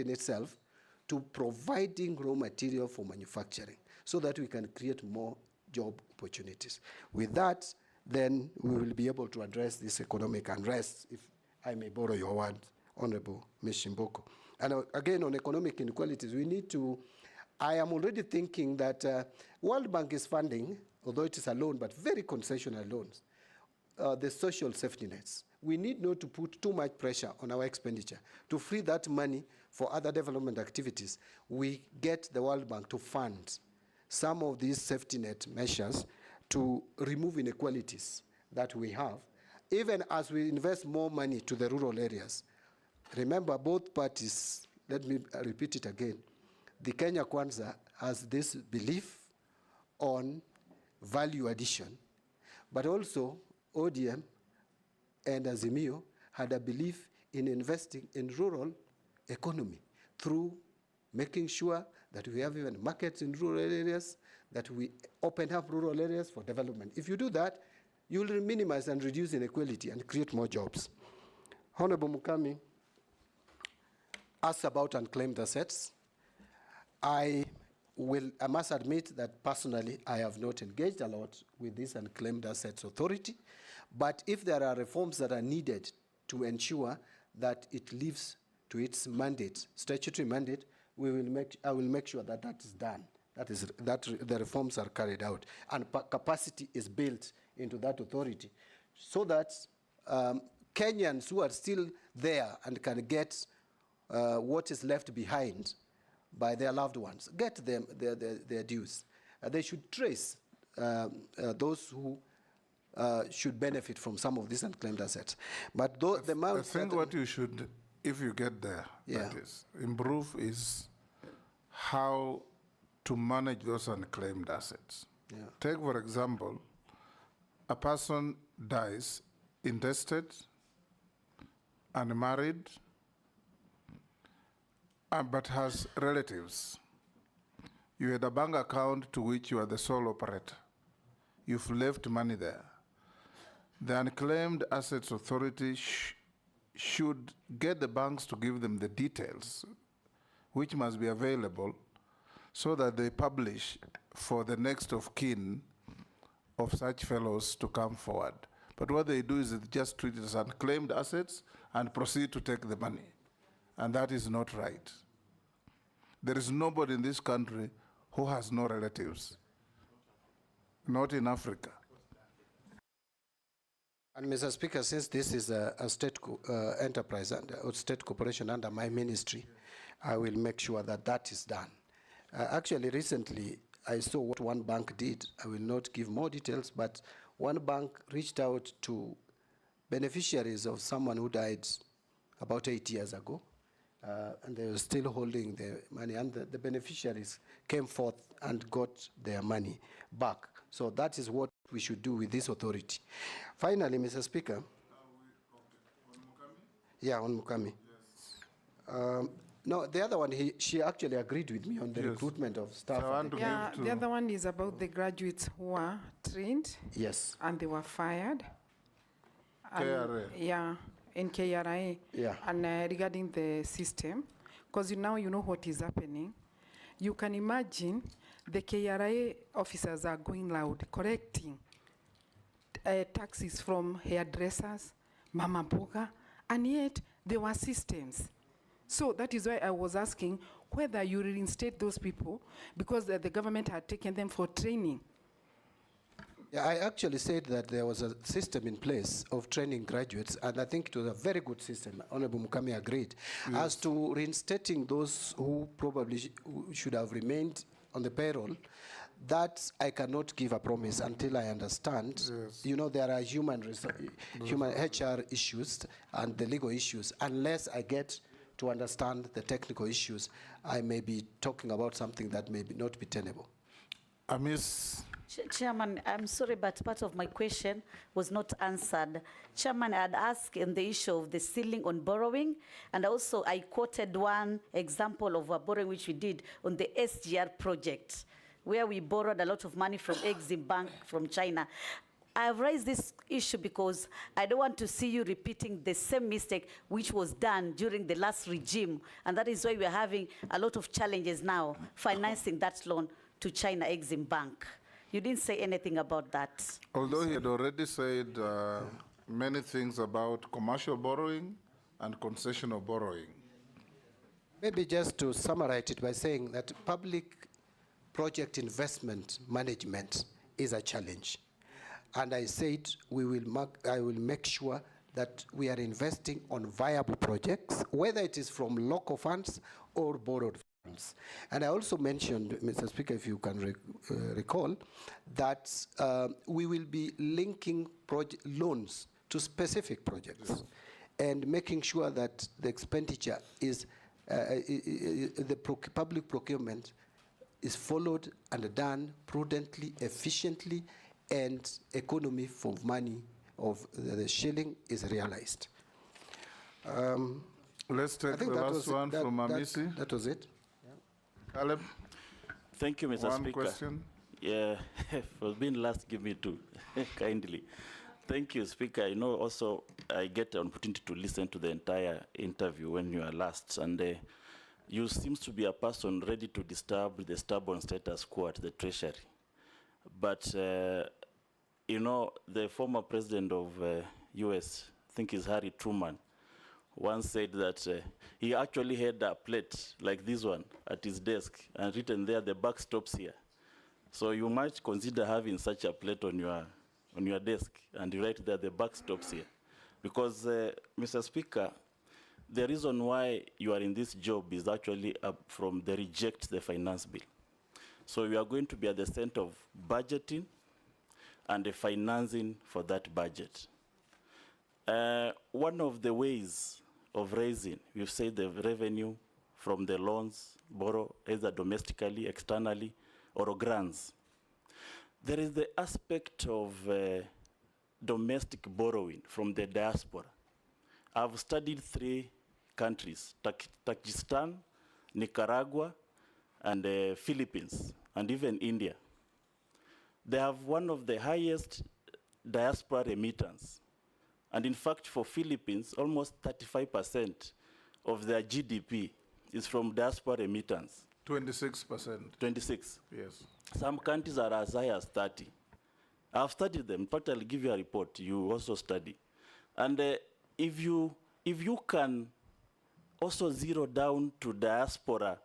in itself to providing raw material for manufacturing so that we can create more job opportunities. With that, then we will be able to address this economic unrest, if I may borrow your word, Honorable Ms. Shimboko. And again, on economic inequalities, we need to, I am already thinking that World Bank is funding, although it is a loan, but very concessional loans, the social safety nets. We need not to put too much pressure on our expenditure. To free that money for other development activities, we get the World Bank to fund some of these safety net measures to remove inequalities that we have, even as we invest more money to the rural areas. Remember, both parties, let me repeat it again, the Kenya Kwanza has this belief on value addition, but also ODM and Azimio had a belief in investing in rural economy through making sure that we have even markets in rural areas, that we open up rural areas for development. If you do that, you will minimize and reduce inequality and create more jobs. Honorable Mukami asked about unclaimed assets. I must admit that personally, I have not engaged a lot with this Unclaimed Assets Authority, but if there are reforms that are needed to ensure that it lives to its mandate, statutory mandate, I will make sure that that is done. That the reforms are carried out and capacity is built into that authority, so that Kenyans who are still there and can get what is left behind by their loved ones, get them their dues. They should trace those who should benefit from some of these unclaimed assets. But the amount I think what you should, if you get there, that is, improve is how to manage those unclaimed assets. Yeah. Take, for example, a person dies intestate, unmarried, but has relatives. You had a bank account to which you are the sole operator. You've left money there. The Unclaimed Assets Authority should get the banks to give them the details, which must be available, so that they publish for the next of kin of such fellows to come forward. But what they do is they just treat it as unclaimed assets and proceed to take the money. And that is not right. There is nobody in this country who has no relatives, not in Africa. And Mr. Speaker, since this is a state enterprise or state corporation under my ministry, I will make sure that that is done. Actually, recently, I saw what one bank did. I will not give more details, but one bank reached out to beneficiaries of someone who died about 8 years ago, and they were still holding the money, and the beneficiaries came forth and got their money back. So that is what we should do with this authority. Finally, Mr. Speaker. Yeah, on Mukami. Yes. No, the other one, she actually agreed with me on the recruitment of staff. Yeah, the other one is about the graduates who were trained. Yes. And they were fired. KRA. Yeah, in KRA. Yeah. And regarding the system, because now you know what is happening. You can imagine the KRA officers are going loud, correcting taxes from hairdressers, mama mboga, and yet there were systems. So that is why I was asking whether you reinstate those people, because the government had taken them for training. Yeah, I actually said that there was a system in place of training graduates, and I think it was a very good system. Honorable Mukami agreed. Yes. As to reinstating those who probably should have remained on the payroll, that I cannot give a promise until I understand. Yes. You know, there are human HR issues and the legal issues. Unless I get to understand the technical issues, I may be talking about something that may not be tenable. Chairman, I'm sorry, but part of my question was not answered. Chairman, I had asked on the issue of the ceiling on borrowing, and also I quoted one example of a borrowing which we did on the SGR project, where we borrowed a lot of money from Exim Bank from China. I have raised this issue because I don't want to see you repeating the same mistake which was done during the last regime, and that is why we are having a lot of challenges now financing that loan to China Exim Bank. You didn't say anything about that. Although he had already said many things about commercial borrowing and concessional borrowing. Maybe just to summarize it by saying that public project investment management is a challenge. And I said I will make sure that we are investing on viable projects, whether it is from local funds or borrowed funds. And I also mentioned, Mr. Speaker, if you can recall, that we will be linking loans to specific projects and making sure that the expenditure is, public procurement is followed and done prudently, efficiently, and economy for money of the shilling is realized. Let's take the last one from Amisi. That was it. Caleb? Thank you, Mr. One Speaker. question. Yeah, for being last, give me two, kindly. Thank you, Speaker. I know also I get the opportunity to listen to the entire interview when you are last, and you seem to be a person ready to disturb the stubborn status quo at the Treasury. But, you know, the former president of US, I think it's Harry Truman, once said that he actually had a plate like this one at his desk and written there, the buck stops here. So you might consider having such a plate on your desk and you write there, the buck stops here. Because, Mr. Speaker, the reason why you are in this job is actually from the reject the finance bill. So you are going to be at the center of budgeting and the financing for that budget. One of the ways of raising, we've said the revenue from the loans, borrow either domestically, externally, or grants. There is the aspect of domestic borrowing from the diaspora. I've studied 3 countries, Tajikistan, Nicaragua, and the Philippines, and even India. They have one of the highest diaspora remittance. And in fact, for Philippines, almost 35% of their GDP is from diaspora remittance. 26%. 26. Yes. Some countries are as high as 30. I've studied them. In fact, I'll give you a report. You also study. And if you can also zero down to diaspora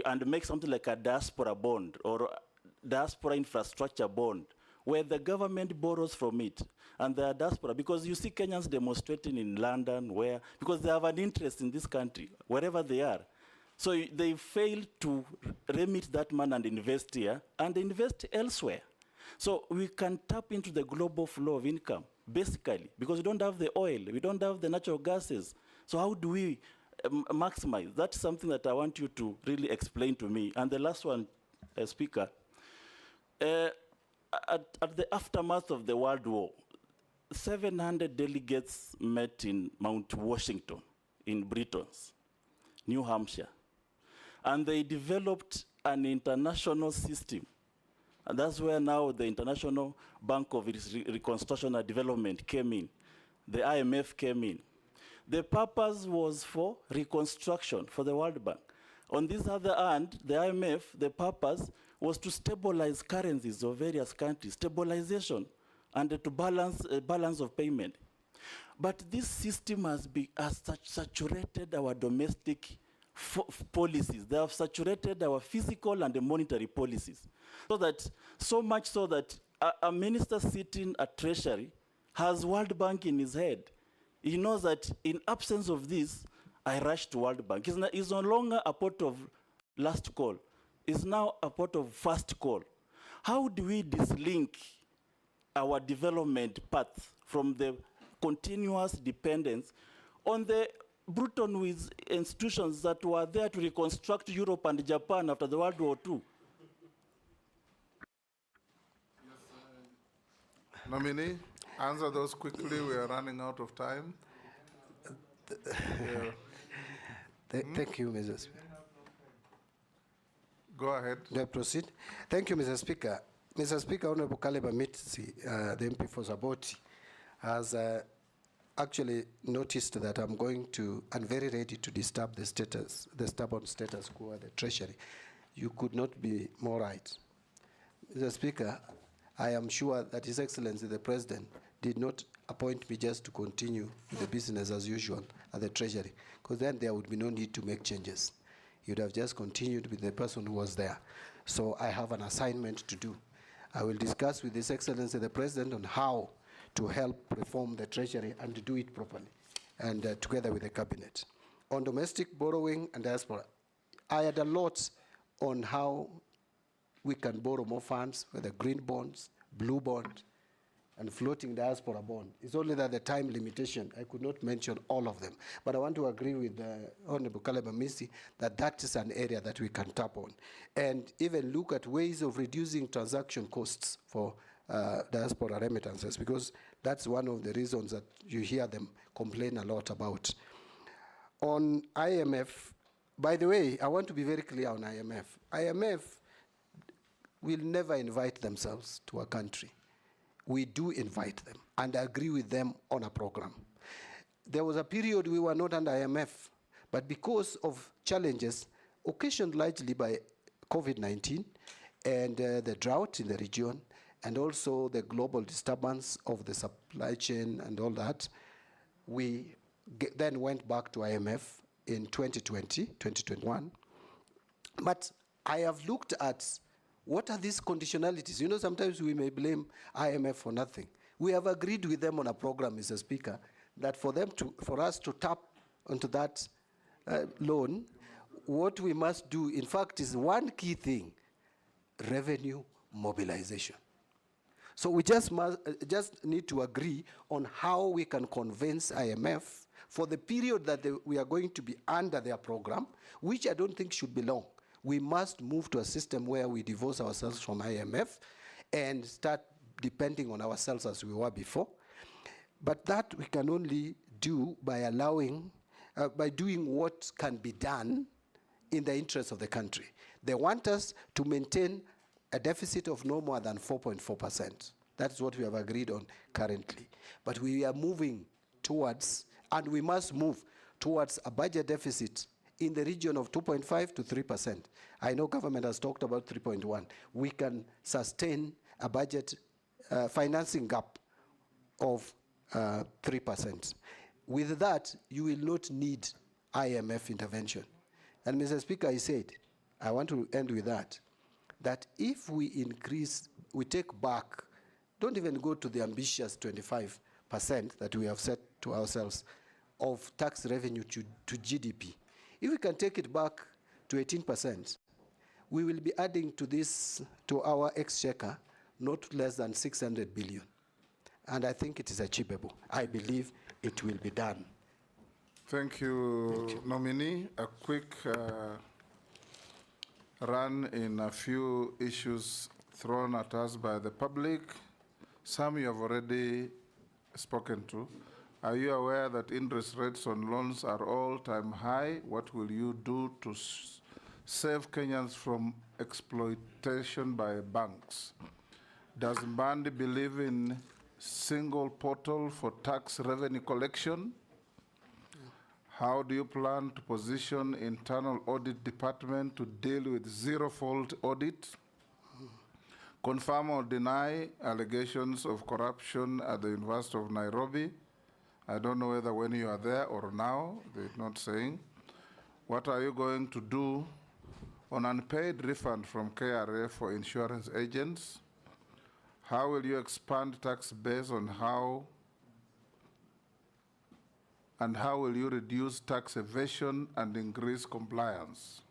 and make something like a diaspora bond or diaspora infrastructure bond, where the government borrows from it, and the diaspora, because you see Kenyans demonstrating in London, because they have an interest in this country, wherever they are. So they fail to remit that money and invest here, and invest elsewhere. So we can tap into the global flow of income, basically, because we don't have the oil, we don't have the natural gases. So how do we maximize? That's something that I want you to really explain to me. And the last one, Speaker, at the aftermath of the World War, 700 delegates met in Mount Washington in Britain, New Hampshire. And they developed an international system. And that's where now the International Bank of Reconstruction and Development came in. The IMF came in. The purpose was for reconstruction for the World Bank. On this other hand, the IMF, the purpose was to stabilize currencies of various countries, stabilization, and to balance of payment. But this system has saturated our domestic policies. They have saturated our physical and the monetary policies. So much so that a minister sitting at Treasury has World Bank in his head. He knows that in absence of this, I rush to World Bank. It's no longer a port of last call. It's now a port of first call. How do we dislink our development path from the continuous dependence on the Bruton with institutions that were there to reconstruct Europe and Japan after the World War II? Nominee, answer those quickly. We are running out of time. Thank you, Mr. Speaker. Go ahead. Do I proceed? Thank you, Mr. Speaker. Mr. Speaker, Honorable Caleb Amitsi, the MP for Saboti, has actually noticed that I'm going to, and very ready to disturb the stubborn status quo at the Treasury. You could not be more right. Mr. Speaker, I am sure that His Excellency the President did not appoint me just to continue with the business as usual at the Treasury, because then there would be no need to make changes. You'd have just continued with the person who was there. So I have an assignment to do. I will discuss with His Excellency the President on how to help reform the Treasury and to do it properly, and together with the Cabinet. On domestic borrowing and diaspora, I had a lot on how we can borrow more funds, whether green bonds, blue bond, and floating diaspora bond. It's only that the time limitation, I could not mention all of them. But I want to agree with Honorable Caleb Amitsi that that is an area that we can tap on. And even look at ways of reducing transaction costs for diaspora remittances, because that's one of the reasons that you hear them complain a lot about. On IMF, by the way, I want to be very clear on IMF. IMF will never invite themselves to a country. We do invite them and agree with them on a program. There was a period we were not under IMF, but because of challenges occasioned largely by COVID-19 and the drought in the region, and also the global disturbance of the supply chain and all that, we then went back to IMF in 2020, 2021. But I have looked at what are these conditionalities. You know, sometimes we may blame IMF for nothing. We have agreed with them on a program, Mr. Speaker, that for us to tap onto that loan, what we must do, in fact, is one key thing: revenue mobilization. So we just need to agree on how we can convince IMF for the period that we are going to be under their program, which I don't think should be long. We must move to a system where we divorce ourselves from IMF and start depending on ourselves as we were before. But that we can only do by by doing what can be done in the interest of the country. They want us to maintain a deficit of no more than 4.4%. That's what we have agreed on currently. But we are moving towards, and we must move towards, a budget deficit in the region of 2.5 to 3%. I know government has talked about 3.1. We can sustain a budget financing gap of 3%. With that, you will not need IMF intervention. And Mr. Speaker, I said, I want to end with that if we increase, we take back, don't even go to the ambitious 25% that we have set to ourselves of tax revenue to GDP. If we can take it back to 18%, we will be adding to this, to our exchequer, not less than 600 billion. And I think it is achievable. I believe it will be done. Thank you, nominee. A quick run in a few issues thrown at us by the public. Some you have already spoken to. Are you aware that interest rates on loans are all-time high? What will you do to save Kenyans from exploitation by banks? Does Mbadi believe in single portal for tax revenue collection? How do you plan to position internal audit department to deal with zero-fault audit? Confirm or deny allegations of corruption at the University of Nairobi? I don't know whether when you are there or now, they're not saying. What are you going to do on unpaid refund from KRA for insurance agents? How will you expand tax base on how will you reduce tax evasion and increase compliance?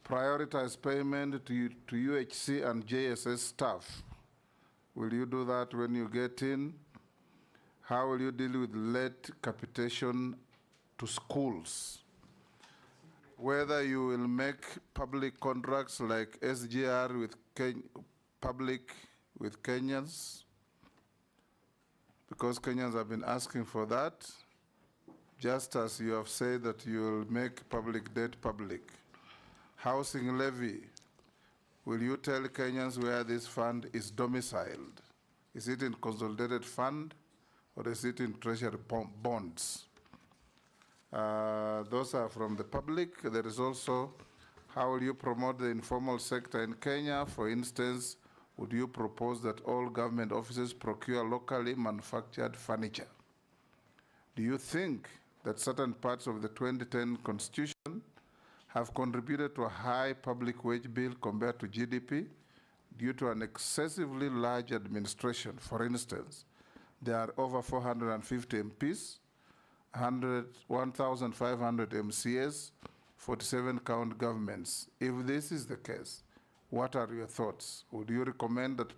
Prioritize payment to UHC and JSS staff. Will you do that when you get in? How will you deal with late capitation to schools? Whether you will make public contracts like SGR with with Kenyans, because Kenyans have been asking for that, just as you have said that you will make public debt public. Housing levy, will you tell Kenyans where this fund is domiciled? Is it in consolidated fund or is it in treasury bonds? Those are from the public. There is also, how will you promote the informal sector in Kenya? For instance, would you propose that all government offices procure locally manufactured furniture? Do you think that certain parts of the 2010 Constitution have contributed to a high public wage bill compared to GDP due to an excessively large administration? For instance, there are over 450 MPs, 1,500 MCAs, 47 county governments. If this is the case, what are your thoughts? Would you recommend that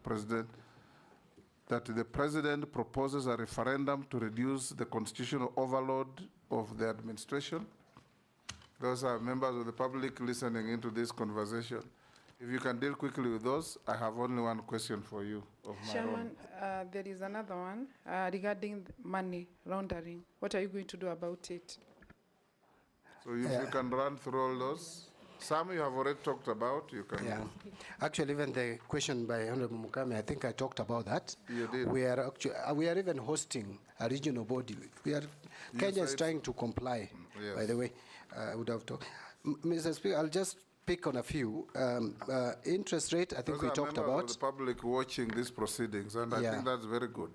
the president proposes a referendum to reduce the constitutional overload of the administration? Those are members of the public listening into this conversation. If you can deal quickly with those, I have only one question for you of my Chairman, own. there is another one regarding money laundering. What are you going to do about it? So if you can run through all those. Some you have already talked about, you can. Yeah. Actually, even the question by Honorable Mukame, I think I talked about that. You did. We are actually, we are even hosting a regional body. Kenya is trying to comply, Yes. by the way. I would have talked. Mr. Speaker, I'll just pick on a few. Interest rate, I think Those we are talked members about. of the public watching these proceedings, and I Yeah. think that's very good.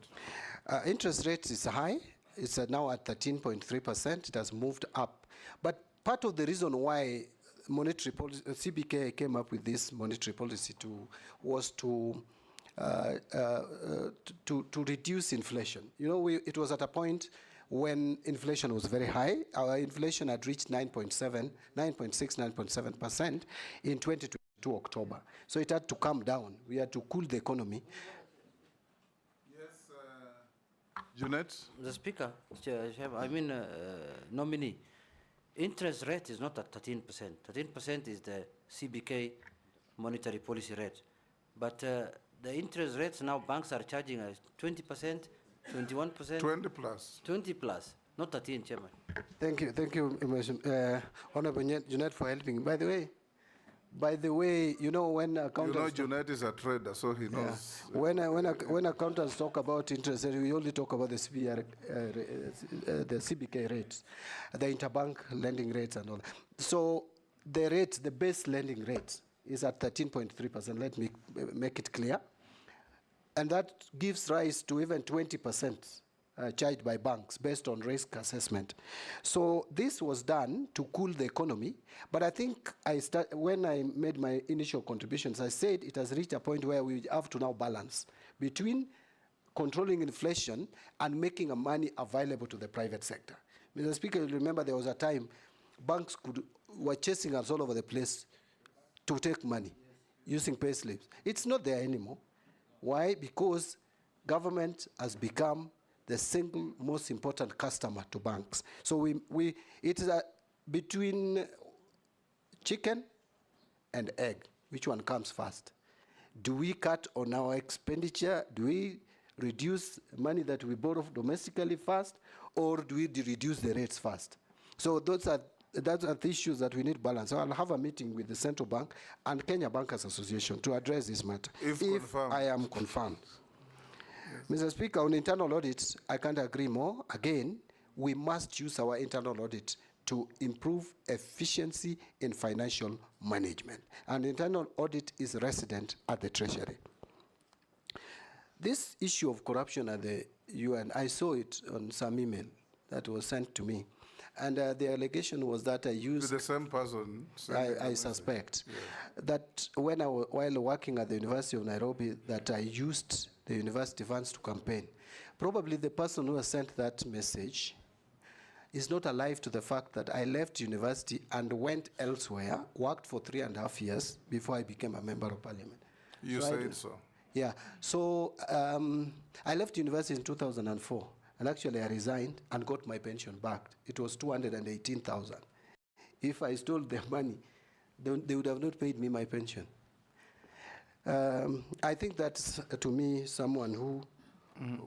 Interest rate is high. It's now at 13.3%. It has moved up. But part of the reason why monetary policy, CBK came up with this monetary policy was to reduce inflation. You know, it was at a point when inflation was very high. Our inflation had reached 9.6, 9.7% in 2022 October. So it had to come down. We had to cool the economy. Yes, Junet? The Speaker, nominee, interest rate is not at 13%. 13% is the CBK monetary policy rate. But the interest rates now banks are charging us 20%, 21%. 20 plus. 20 plus, not 13, Chairman. Thank you, Honorable Junet, for helping. By the way, you know when accountants... You know Junet is a trader, so he knows. When accountants talk about interest rate, we only talk about the the CBK rates, the interbank lending rates and all. So the rate, the base lending rate is at 13.3%. Let me make it clear. And that gives rise to even 20% charged by banks based on risk assessment. So this was done to cool the economy, but I think when I made my initial contributions, I said it has reached a point where we have to now balance between controlling inflation and making money available to the private sector. Mr. Speaker, you remember there was a time banks were chasing us all over the place to take money using pay slips. It's not there anymore. Why? Because government has become the single most important customer to banks. So it is between chicken and egg. Which one comes first? Do we cut on our expenditure? Do we reduce money that we borrow domestically first? Or do we reduce the rates first? So those are the issues that we need balance. So I'll have a meeting with the Central Bank and Kenya Bankers Association to address this matter. If I am confirmed. Mr. Speaker, on internal audits, I can't agree more. Again, we must use our internal audit to improve efficiency in financial management. And internal audit is resident at the Treasury. This issue of corruption at the UN, I saw it on some email that was sent to me. And the allegation was that I used... The same person. I suspect. Yeah. That while working at the University of Nairobi, that I used the university funds to campaign. Probably the person who has sent that message is not alive to the fact that I left university and went elsewhere, worked for 3.5 years before I became a member of parliament. You said so. Yeah. So I left university in 2004. And actually, I resigned and got my pension back. It was 218,000. If I stole their money, they would have not paid me my pension. I think that's, to me, someone who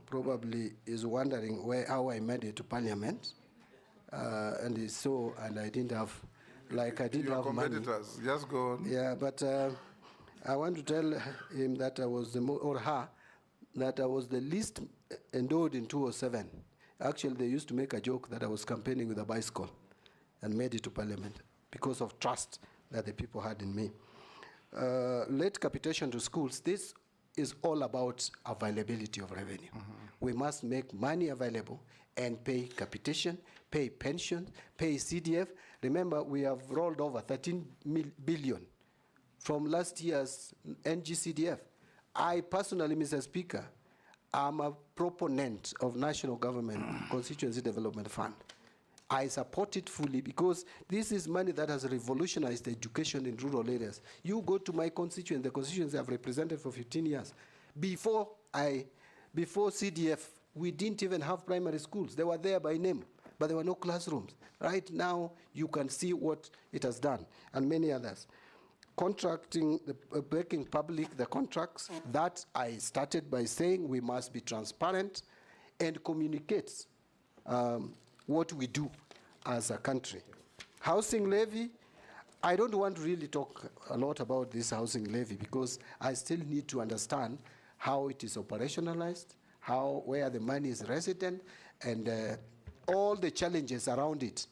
probably is wondering how I made it to Parliament. And I didn't have, I didn't have money. Your competitors, just go on. Yeah, but I want to tell him that I was or her, that I was the least endowed in 207. Actually, they used to make a joke that I was campaigning with a bicycle and made it to parliament because of trust that the people had in me. Late capitation to schools, this is all about availability of revenue. We must make money available and pay capitation, pay pension, pay CDF. Remember, we have rolled over 13 billion from last year's NGCDF. I personally, Mr. Speaker, am a proponent of National Government Constituency Development Fund. I support it fully because this is money that has revolutionized education in rural areas. You go to my constituency, the constituency I've represented for 15 years. Before CDF, we didn't even have primary schools. They were there by name, but there were no classrooms. Right now, you can see what it has done, and many others. Contracting, making public the contracts, that I started by saying we must be transparent and communicate what we do as a country. Housing levy, I don't want to really talk a lot about this housing levy because I still need to understand how it is operationalized, where the money is resident, and all the challenges around it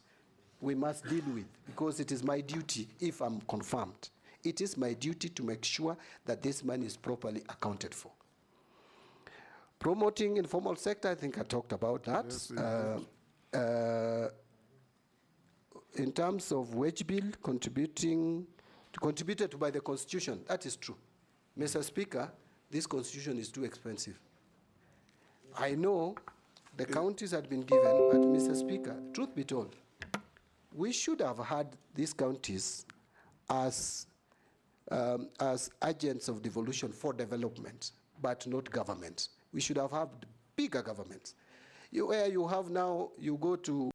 we must deal with because it is my duty if I'm confirmed. It is my duty to make sure that this money is properly accounted for. Promoting informal sector, I think I talked about that. Yes, in terms of wage bill contributed by the Constitution, that is true. Mr. Speaker, this Constitution is too expensive. I know the counties had been given, but Mr. Speaker, truth be told, we should have had these counties as agents of devolution for development, but not government. We should have had bigger governments. Where you have now, you go to